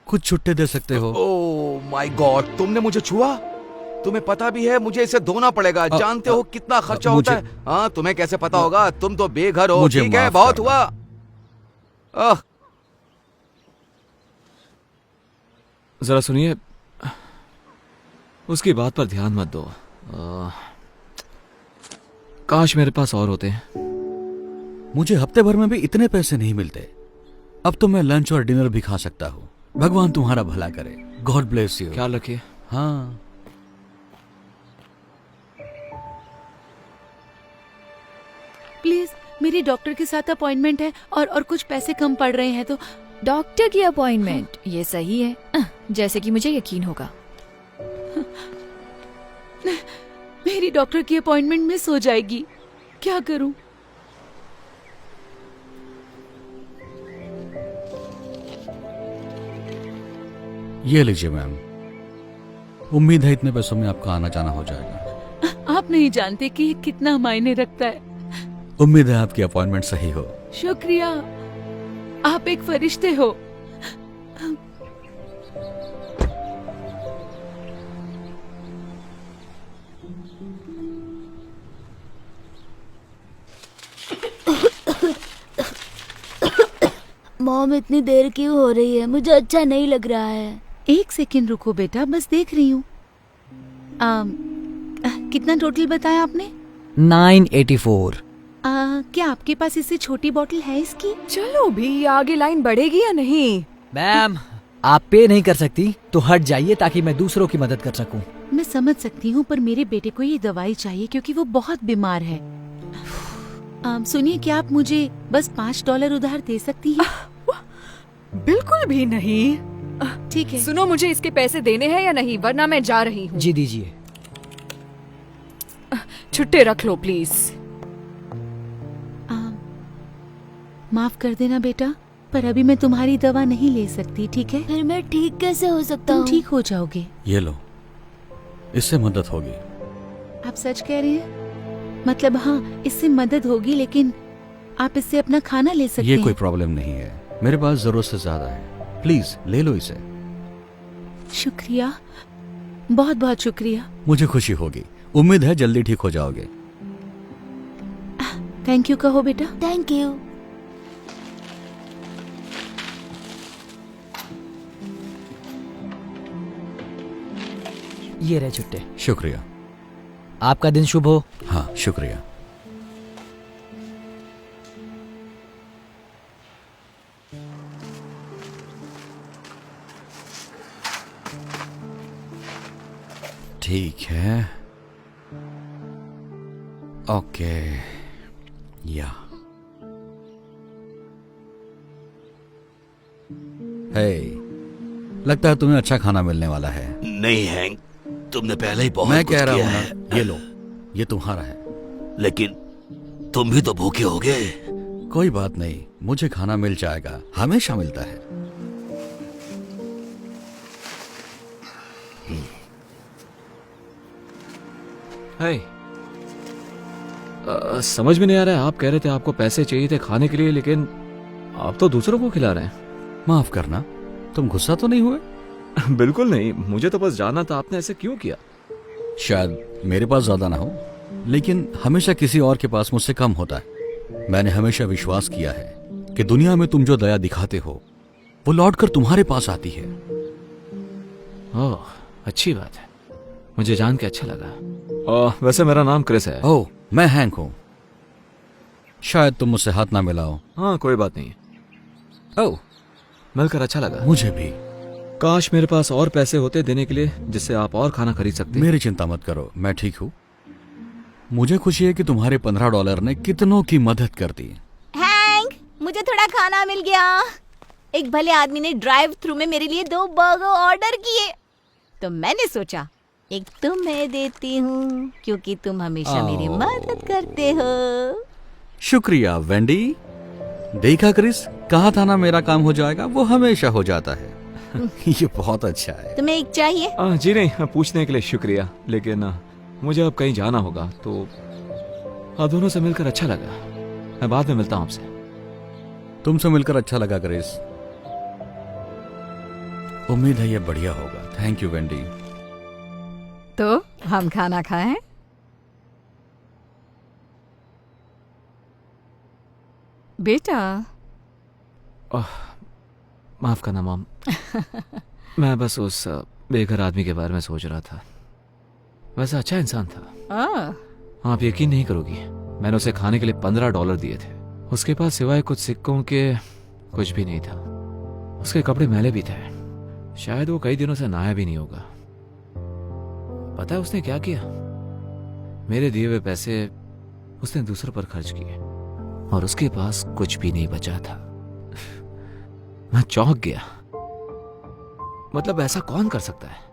कुछ छुट्टे दे सकते हो? ओह माय गॉड, तुमने मुझे छुआ? तुम्हें पता भी है मुझे इसे धोना पड़ेगा। जानते हो कितना खर्चा होता है? हाँ, तुम्हें कैसे पता होगा? तुम तो बेघर हो। ठीक है, बहुत हुआ। जरा सुनिए, उसकी बात पर ध्यान मत दो। काश मेरे पास और होते हैं। मुझे हफ्ते भर में भी इतने पैसे नहीं मिलते। अब तो मैं लंच और डिनर भी खा सकता हूँ। भगवान तुम्हारा भला करे। God bless you. ख्याल रखिए। हाँ, प्लीज, मेरी डॉक्टर के साथ अपॉइंटमेंट है और कुछ पैसे कम पड़ रहे हैं तो। डॉक्टर की अपॉइंटमेंट? ये सही है, जैसे कि मुझे यकीन होगा। मेरी डॉक्टर की अपॉइंटमेंट मिस हो जाएगी, क्या करूं? ये लीजिए मैम। उम्मीद है इतने पैसों में आपका आना जाना हो जाएगा। आप नहीं जानते कि ये कितना मायने रखता है। उम्मीद है आपकी अपॉइंटमेंट सही हो। शुक्रिया, आप एक फरिश्ते हो। मॉम, इतनी देर क्यों हो रही है? मुझे अच्छा नहीं लग रहा है। एक सेकंड रुको बेटा, बस देख रही हूँ। कितना टोटल बताया आपने? 984। क्या आपके पास इससे छोटी बोतल है इसकी? चलो भी, आगे लाइन बढ़ेगी या नहीं? मैम, आप पे नहीं कर सकती तो हट जाइए ताकि मैं दूसरों की मदद कर सकूं। मैं समझ सकती हूँ, पर मेरे बेटे को ये दवाई चाहिए क्योंकि वो बहुत बीमार है। सुनिए, क्या आप मुझे बस $5 उधार दे सकती हैं? बिल्कुल भी नहीं। ठीक है। सुनो, मुझे इसके पैसे देने हैं या नहीं, वरना मैं जा रही हूँ। जी दीजिए। छुट्टे रख लो प्लीज। माफ कर देना बेटा, पर अभी मैं तुम्हारी दवा नहीं ले सकती, ठीक है? फिर मैं ठीक कैसे हो सकता तुम हूँ? ठीक हो जाओगे। ये लो, इससे मदद होगी। आप सच कह रहे हैं? मतलब हाँ, इससे मदद होगी, लेकिन आप इससे अपना खाना ले सकते ये हैं। कोई प्रॉब्लम नहीं है, मेरे पास जरूरत से ज्यादा है। प्लीज ले लो इसे। शुक्रिया, बहुत बहुत शुक्रिया। मुझे खुशी होगी। उम्मीद है जल्दी ठीक हो जाओगे। थैंक यू कहो बेटा। Thank you. ये रहे छुट्टे। शुक्रिया। आपका दिन शुभ हो। हाँ, शुक्रिया। ठीक है, ओके। या हे, लगता है तुम्हें अच्छा खाना मिलने वाला है। नहीं हैंक, तुमने पहले ही बहुत मैं कुछ कह रहा किया हूं है। ना, ये लो, ये तुम्हारा है। लेकिन तुम भी तो भूखे होगे। कोई बात नहीं, मुझे खाना मिल जाएगा, हमेशा मिलता है। हाय। समझ में नहीं आ रहा है, आप कह रहे थे आपको पैसे चाहिए थे खाने के लिए, लेकिन आप तो दूसरों को खिला रहे हैं। माफ करना, तुम गुस्सा तो नहीं हुए? बिल्कुल नहीं, मुझे तो बस जानना था आपने ऐसे क्यों किया। शायद मेरे पास ज्यादा ना हो, लेकिन हमेशा किसी और के पास मुझसे कम होता है। मैंने हमेशा विश्वास किया है कि दुनिया में तुम जो दया दिखाते हो वो लौटकर तुम्हारे पास आती है। ओह, अच्छी बात है, मुझे जान के अच्छा लगा। वैसे मेरा नाम क्रिस है। ओह, मैं हैंक हूं। शायद तुम मुझसे हाथ ना मिलाओ। हाँ, कोई बात नहीं। ओह, मिलकर अच्छा लगा। मुझे भी। काश मेरे पास और पैसे होते देने के लिए, जिससे आप और खाना खरीद सकते। मेरी चिंता मत करो, मैं ठीक हूँ। मुझे खुशी है कि तुम्हारे $15 ने कितनों की मदद कर दी। हैंक, मुझे थोड़ा खाना मिल गया। एक भले आदमी ने ड्राइव थ्रू में मेरे लिए 2 बर्गर ऑर्डर किए, तो मैंने सोचा एक तुम्हें देती हूँ, क्योंकि तुम हमेशा मेरी मदद करते हो। शुक्रिया वेंडी। देखा क्रिस, कहा था ना मेरा काम हो जाएगा, वो हमेशा हो जाता है। ये बहुत अच्छा है। तुम्हें एक चाहिए? जी नहीं, पूछने के लिए शुक्रिया, लेकिन मुझे अब कहीं जाना होगा, तो आप दोनों से मिलकर अच्छा लगा। मैं बाद में मिलता हूँ आपसे। तुमसे मिलकर अच्छा लगा क्रिस। उम्मीद है ये बढ़िया होगा। Thank you Wendy. तो हम खाना खाएं? बेटा माफ करना मॉम। मैं बस उस बेघर आदमी के बारे में सोच रहा था। वैसा अच्छा इंसान था। आप यकीन नहीं करोगी, मैंने उसे खाने के लिए $15 दिए थे। उसके पास सिवाय कुछ सिक्कों के कुछ भी नहीं था। उसके कपड़े मैले भी थे। शायद वो कई दिनों से नहाया भी नहीं होगा। पता है उसने क्या किया? मेरे दिए हुए पैसे उसने दूसरों पर खर्च किए और उसके पास कुछ भी नहीं बचा था। मैं चौंक गया। मतलब ऐसा कौन कर सकता है?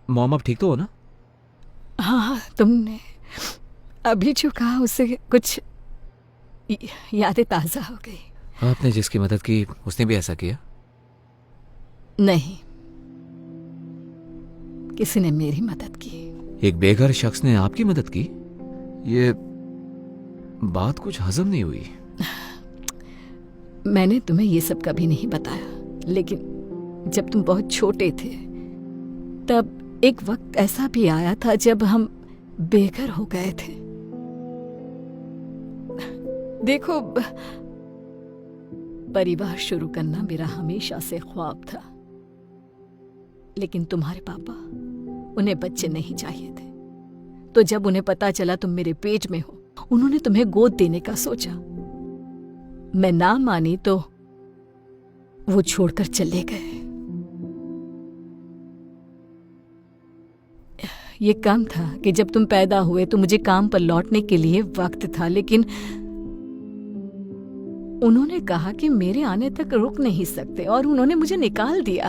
मॉम आप ठीक तो हो ना? हाँ, तुमने अभी जो कहा उससे कुछ यादें ताजा हो गई। आपने जिसकी मदद की उसने भी ऐसा किया? नहीं, किसी ने मेरी मदद की। एक बेघर शख्स ने आपकी मदद की? ये बात कुछ हजम नहीं हुई। मैंने तुम्हें ये सब कभी नहीं बताया, लेकिन जब तुम बहुत छोटे थे तब एक वक्त ऐसा भी आया था जब हम बेघर हो गए थे। देखो, परिवार शुरू करना मेरा हमेशा से ख्वाब था, लेकिन तुम्हारे पापा, उन्हें बच्चे नहीं चाहिए थे। तो जब उन्हें पता चला तुम मेरे पेट में हो, उन्होंने तुम्हें गोद देने का सोचा। मैं ना मानी तो वो छोड़कर चले गए। ये कम था कि जब तुम पैदा हुए तो मुझे काम पर लौटने के लिए वक्त था, लेकिन उन्होंने कहा कि मेरे आने तक रुक नहीं सकते और उन्होंने मुझे निकाल दिया।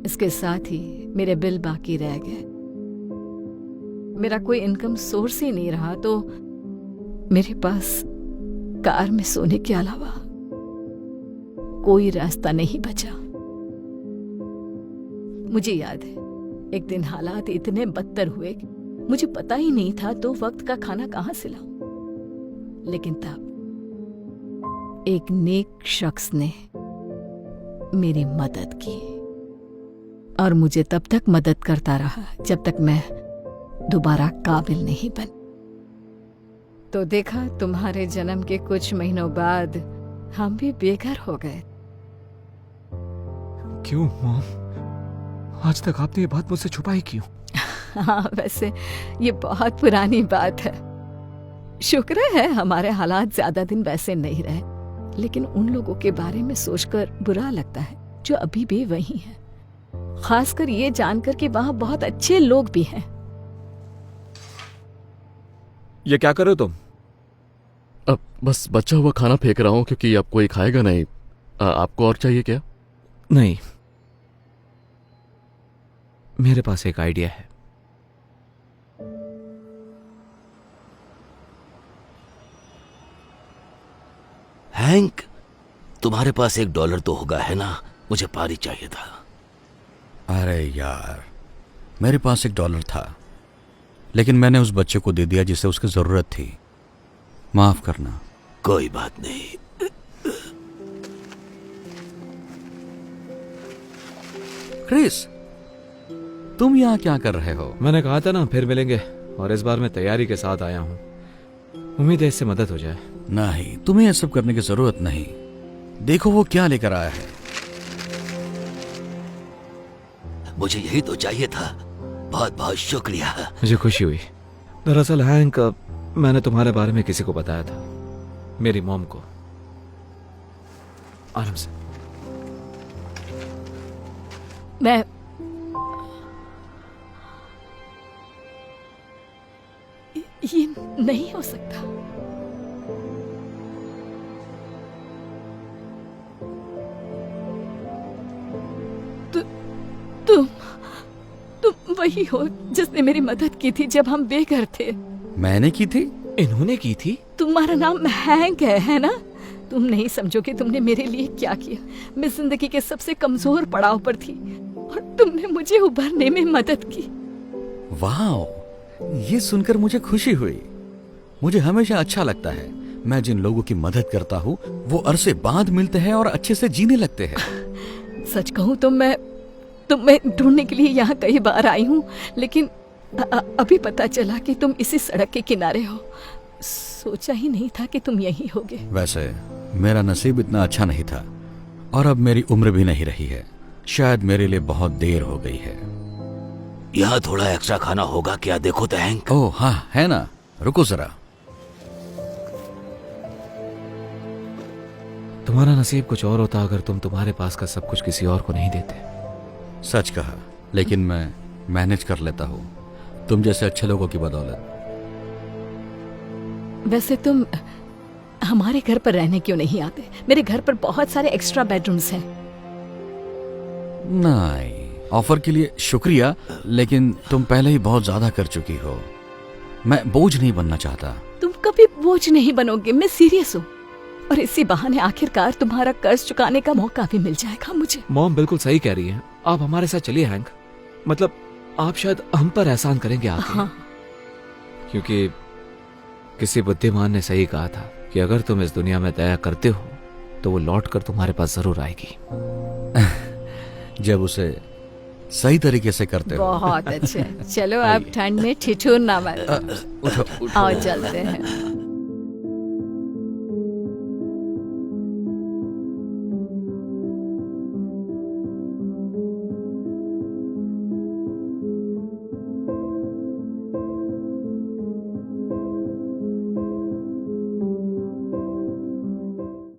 इसके साथ ही मेरे बिल बाकी रह गए। मेरा कोई इनकम सोर्स ही नहीं रहा, तो मेरे पास कार में सोने के अलावा कोई रास्ता नहीं बचा। मुझे याद है, एक दिन हालात इतने बदतर हुए कि मुझे पता ही नहीं था तो वक्त का खाना कहां से लाऊं। लेकिन तब एक नेक शख्स ने मेरी मदद की और मुझे तब तक मदद करता रहा जब तक मैं दोबारा काबिल नहीं बन। तो देखा, तुम्हारे जन्म के कुछ महीनों बाद हम भी बेघर हो गए। क्यों मॉम? आज तक आपने ये बात मुझसे छुपाई क्यों? हाँ, वैसे ये बहुत पुरानी बात है। शुक्र है हमारे हालात ज्यादा दिन वैसे नहीं रहे, लेकिन उन लोगों के बारे में सोचकर बुरा लगता है जो अभी भी वही हैं। खासकर ये जानकर कि वहाँ बहुत अच्छे लोग भी हैं। ये क्या कर रहे हो तुम? अब बस बचा हुआ खाना फेंक रहा हूँ क्योंकि अब कोई खाएगा नहीं। आपको और चाहिए क्या? नहीं, मेरे पास एक आइडिया है। हैंक, तुम्हारे पास $1 तो होगा, है ना? मुझे पारी चाहिए था। अरे यार, मेरे पास $1 था, लेकिन मैंने उस बच्चे को दे दिया जिसे उसकी जरूरत थी। माफ करना। कोई बात नहीं। क्रिस, तुम यहाँ क्या कर रहे हो? मैंने कहा था ना फिर मिलेंगे, और इस बार मैं तैयारी के साथ आया हूँ। उम्मीद है इससे मदद हो जाए। नहीं, तुम्हें यह सब करने की जरूरत नहीं। देखो वो क्या लेकर आया है। मुझे यही तो चाहिए था। बहुत बहुत शुक्रिया। मुझे खुशी हुई। दरअसल हैंक, मैंने तुम्हारे बारे में किसी को बताया था, मेरी मॉम को। आराम से। मैं ये नहीं हो सकता। तुम वही हो जिसने मेरी मदद की थी जब हम बेघर थे। मैंने की थी? इन्होंने की थी? तुम्हारा नाम हैंक है ना? तुम नहीं समझोगे तुमने मेरे लिए क्या किया। मैं जिंदगी के सबसे कमजोर पड़ाव पर थी और तुमने मुझे उभरने में मदद की। वाह, ये सुनकर मुझे खुशी हुई। मुझे हमेशा अच्छा लगता है मैं जिन लोगों की मदद करता हूँ वो अरसे बाद मिलते हैं और अच्छे से जीने लगते हैं। सच कहूँ तो मैं ढूंढने के लिए यहाँ कई बार आई हूँ, लेकिन अभी पता चला कि तुम इसी सड़क के किनारे हो। सोचा ही नहीं था कि तुम यहीं होगे। वैसे मेरा नसीब इतना अच्छा नहीं था और अब मेरी उम्र भी नहीं रही है। शायद मेरे लिए बहुत देर हो गई है। यहाँ थोड़ा एक्स्ट्रा खाना होगा क्या? देखो तो हैंक। ओह हाँ, है ना, रुको जरा। तुम्हारा नसीब कुछ और होता अगर तुम तुम्हारे पास का सब कुछ किसी और को नहीं देते। सच कहा, लेकिन मैं मैनेज कर लेता हूँ तुम जैसे अच्छे लोगों की बदौलत। वैसे तुम हमारे घर पर रहने क्यों नहीं आते? मेरे घर पर बहुत सारे एक्स्ट्रा बेडरूम्स हैं। नहीं, ऑफर के लिए शुक्रिया, लेकिन तुम पहले ही बहुत ज्यादा कर चुकी हो। मैं बोझ नहीं बनना चाहता। तुम कभी बोझ नहीं बनोगे, मैं सीरियस हूँ। और इसी बहाने आखिरकार तुम्हारा कर्ज चुकाने का मौका भी मिल जाएगा मुझे। मॉम बिल्कुल सही कह रही है, आप हमारे साथ चलिए हैंक। मतलब आप शायद हम पर एहसान करेंगे आके। हाँ। क्योंकि किसी बुद्धिमान ने सही कहा था कि अगर तुम इस दुनिया में दया करते हो तो वो लौट कर तुम्हारे पास जरूर आएगी। जब उसे सही तरीके से करते हो। बहुत अच्छे। चलो अब ठंड में ठिठुरना मत। आओ चलते हैं।